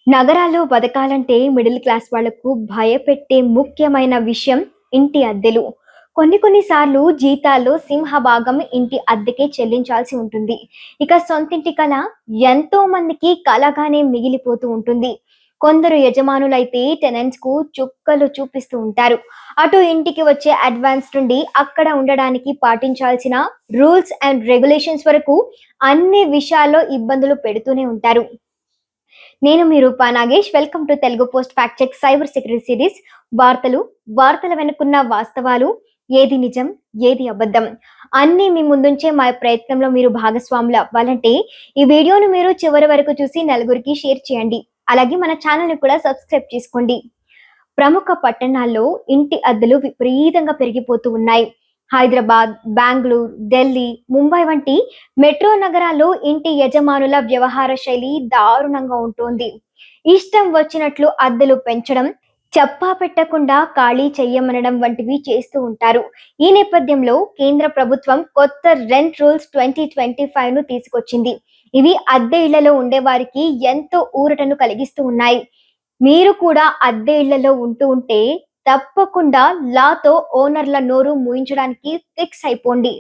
నగరాల్లో బతకాలంటే middle class వాళ్లకు భయపెట్టే ముఖ్యమైన విషయం ఇంటి అద్దెలు. కొన్ని సార్లు జీతాల్లో సింహభాగం ఇంటి అద్దెకే చెల్లించాల్సి ఉంటుంది. ఇక సొంతింటి కల ఎంతో మందికి కలగానే మిగిలిపోతూ ఉంటుంది. కొందరు యజమానులైతే టెనెంట్స్ కు చుక్కలు చూపిస్తూ ఉంటారు. అటు ఇంటికి వచ్చే అడ్వాన్స్ నుండి అక్కడ ఉండడానికి పాటించాల్సిన రూల్స్ అండ్ రెగ్యులేషన్స్ వరకు అన్ని విషయాల్లో ఇబ్బందులు పెడుతూనే ఉంటారు. నేను మీ Roopa Nagesh. Welcome to Telugu post fact check cyber security series. వార్తలు, వార్తల వెనుకున్న వాస్తవాలు, ఏది నిజం, ఏది అబద్ధం అన్నీ మీ ముందుంచే మా ప్రయత్నంలో మీరు భాగస్వాములు అవ్వాలంటే ఈ వీడియోను మీరు చివరి వరకు చూసి నలుగురికి షేర్ చేయండి. అలాగే మన ఛానల్ని కూడా సబ్స్క్రైబ్ చేసుకోండి. ప్రముఖ పట్టణాల్లో ఇంటి అద్దెలు విపరీతంగా పెరిగిపోతూ ఉన్నాయి. హైదరాబాద్, బెంగళూరు, ఢిల్లీ, ముంబై వంటి మెట్రో నగరాల్లో ఇంటి యజమానుల వ్యవహార శైలి దారుణంగా ఉంటుంది. ఇష్టం వచ్చినట్లు అద్దెలు పెంచడం, చెప్పా పెట్టకుండా ఖాళీ చెయ్యమనడం వంటివి చేస్తూ ఉంటారు. ఈ నేపథ్యంలో కేంద్ర ప్రభుత్వం కొత్త రెంట్ రూల్స్ 2025 ను తీసుకొచ్చింది. ఇవి అద్దె ఇళ్లలో ఉండేవారికి ఎంతో ఊరటను కలిగిస్తూ ఉన్నాయి. మీరు కూడా అద్దె ఇళ్లలో ఉంటే తప్పకుండా లాతో ఓనర్ల నోరు మూయించడానికి ఫిక్స్ అయిపోండి.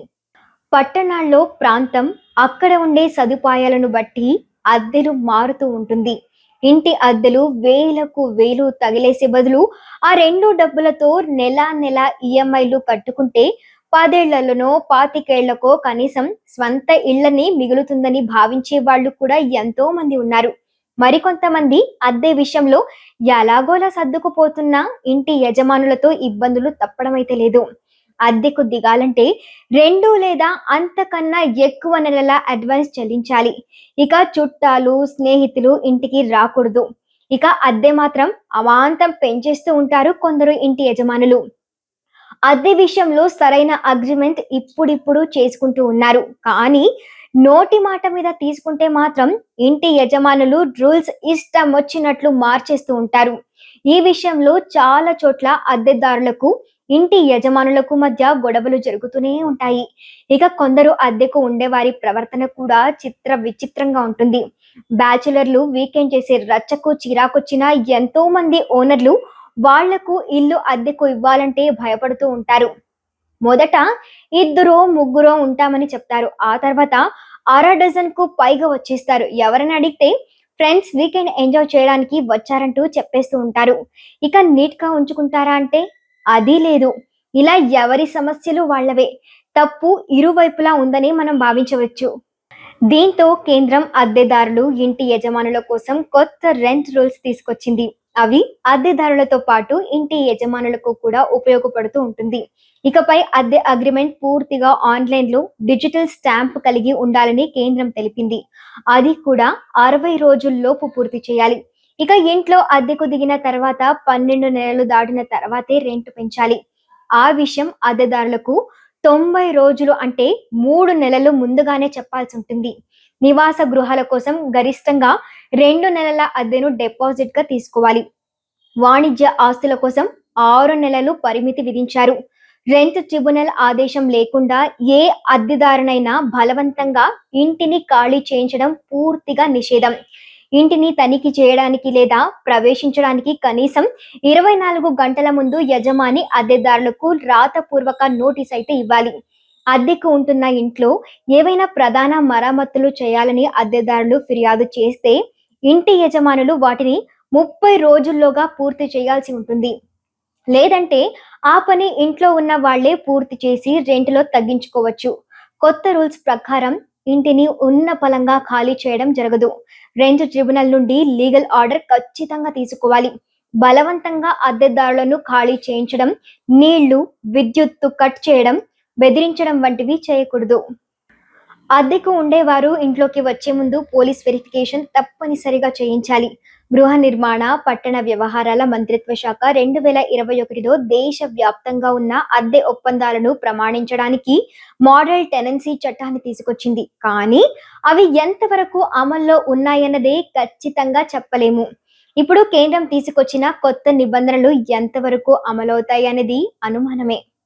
పట్టణాల్లో ప్రాంతం, అక్కడ ఉండే సదుపాయాలను బట్టి అద్దెలు మారుతూ ఉంటుంది. ఇంటి అద్దెలు వేలకు వేలు తగిలేసే బదులు ఆ రెండు డబ్బులతో నెల ఈఎంఐలు కట్టుకుంటే 10 ఏళ్లలోనో 25 ఏళ్లకో కనీసం స్వంత ఇళ్లని మిగులుతుందని భావించే వాళ్ళు కూడా ఎంతో మంది ఉన్నారు. మరికొంతమంది అద్దె విషయంలో ఎలాగోలా సర్దుకుపోతున్న ఇంటి యజమానులతో ఇబ్బందులు తప్పడమైతే లేదు. అద్దెకు దిగాలంటే 2 లేదా అంతకన్నా ఎక్కువ నెలల అడ్వాన్స్ చెల్లించాలి. ఇక చుట్టాలు, స్నేహితులు ఇంటికి రాకూడదు. ఇక అద్దె మాత్రం అమాంతం పెంచేస్తూ ఉంటారు కొందరు ఇంటి యజమానులు. అద్దె విషయంలో సరైన అగ్రిమెంట్ ఇప్పుడిప్పుడు చేసుకుంటూ ఉన్నారు. కానీ నోటి మాట మీద తీసుకుంటే మాత్రం ఇంటి యజమానులు రూల్స్ ఇష్టం వచ్చినట్లు మార్చేస్తూ ఉంటారు. ఈ విషయంలో చాలా చోట్ల అద్దెదారులకు, ఇంటి యజమానులకు మధ్య గొడవలు జరుగుతూనే ఉంటాయి. ఇక కొందరు అద్దెకు ఉండేవారి ప్రవర్తన కూడా విచిత్రంగా ఉంటుంది. బ్యాచులర్లు వీకెండ్ చేసే రచ్చకు చిరాకొచ్చిన ఎంతో మంది ఓనర్లు వాళ్లకు ఇల్లు అద్దెకు ఇవ్వాలంటే భయపడుతూ ఉంటారు. మొదట 2 3 ఉంటామని చెప్తారు. ఆ తర్వాత అర డజన్‌కు పైగా వచ్చేస్తారు. ఎవరైనా అడిగితే ఫ్రెండ్స్ వీకెండ్ ఎంజాయ్ చేయడానికి వచ్చారంటూ చెప్పేస్తూ ఉంటారు. ఇక నీట్‌గా ఉంచుకుంటారా అంటే అది లేదు. ఇలా ఎవరి సమస్యలు వాళ్ళవే. తప్పు ఇరువైపులా ఉందని మనం భావించవచ్చు. దీంతో కేంద్రం అద్దెదారులు, ఇంటి యజమానుల కోసం కొత్త రెంట్ రూల్స్ తీసుకొచ్చింది. అవి అద్దెదారులతో పాటు ఇంటి యజమానులకు కూడా ఉపయోగపడుతూ ఉంటుంది. ఇకపై అద్దె అగ్రిమెంట్ పూర్తిగా ఆన్లైన్లో డిజిటల్ స్టాంప్ కలిగి ఉండాలని కేంద్రం తెలిపింది. అది కూడా 60 రోజుల్లోపు పూర్తి చేయాలి. ఇక ఇంట్లో అద్దెకు దిగిన తర్వాత 12 నెలలు దాటిన తర్వాతే రెంట్ పెంచాలి. ఆ విషయం అద్దెదారులకు 90 రోజులు అంటే 3 నెలలు ముందుగానే చెప్పాల్సి ఉంటుంది. నివాస గృహాల కోసం గరిష్టంగా 2 నెలల అద్దెను డిపాజిట్‌గా తీసుకోవాలి. వాణిజ్య ఆస్తుల కోసం 6 నెలలు పరిమితి విధించారు. రెంట్ ట్రిబ్యునల్ ఆదేశం లేకుండా ఏ అద్దెదారునైనా బలవంతంగా ఇంటిని ఖాళీ చేయించడం పూర్తిగా నిషేధం. ఇంటిని తనిఖీ చేయడానికి లేదా ప్రవేశించడానికి కనీసం 24 గంటల ముందు యజమాని అద్దెదారులకు రాతపూర్వక నోటీస్ అయితే ఇవ్వాలి. అద్దెకు ఉంటున్న ఇంట్లో ఏవైనా ప్రధాన మరమ్మతులు చేయాలని అద్దెదారులు ఫిర్యాదు చేస్తే ఇంటి యజమానులు వాటిని 30 రోజుల్లోగా పూర్తి చేయాల్సి ఉంటుంది. లేదంటే ఆ పని ఇంట్లో ఉన్న వాళ్లే పూర్తి చేసి రెంట్లో తగ్గించుకోవచ్చు. కొత్త రూల్స్ ప్రకారం ఇంటిని ఉన్న పలంగా ఖాళీ చేయడం జరగదు. రెంట్ ట్రిబ్యునల్ నుండి లీగల్ ఆర్డర్ ఖచ్చితంగా తీసుకోవాలి. బలవంతంగా అద్దెదారులను ఖాళీ చేయించడం, నీళ్లు, విద్యుత్తు కట్ చేయడం, బెదిరించడం వంటివి చేయకూడదు. అద్దెకు ఉండేవారు ఇంట్లోకి వచ్చే ముందు పోలీస్ వెరిఫికేషన్ తప్పనిసరిగా చేయించాలి. గృహ నిర్మాణ, పట్టణ వ్యవహారాల మంత్రిత్వ శాఖ 2021లో దేశవ్యాప్తంగా ఉన్న అద్దె ఒప్పందాలను ప్రమాణించడానికి మోడల్ టెనెన్సీ చట్టాన్ని తీసుకొచ్చింది. కానీ అవి ఎంతవరకు అమల్లో ఉన్నాయన్నదే ఖచ్చితంగా చెప్పలేము. ఇప్పుడు కేంద్రం తీసుకొచ్చిన కొత్త నిబంధనలు ఎంతవరకు అమలవుతాయి అనేది అనుమానమే.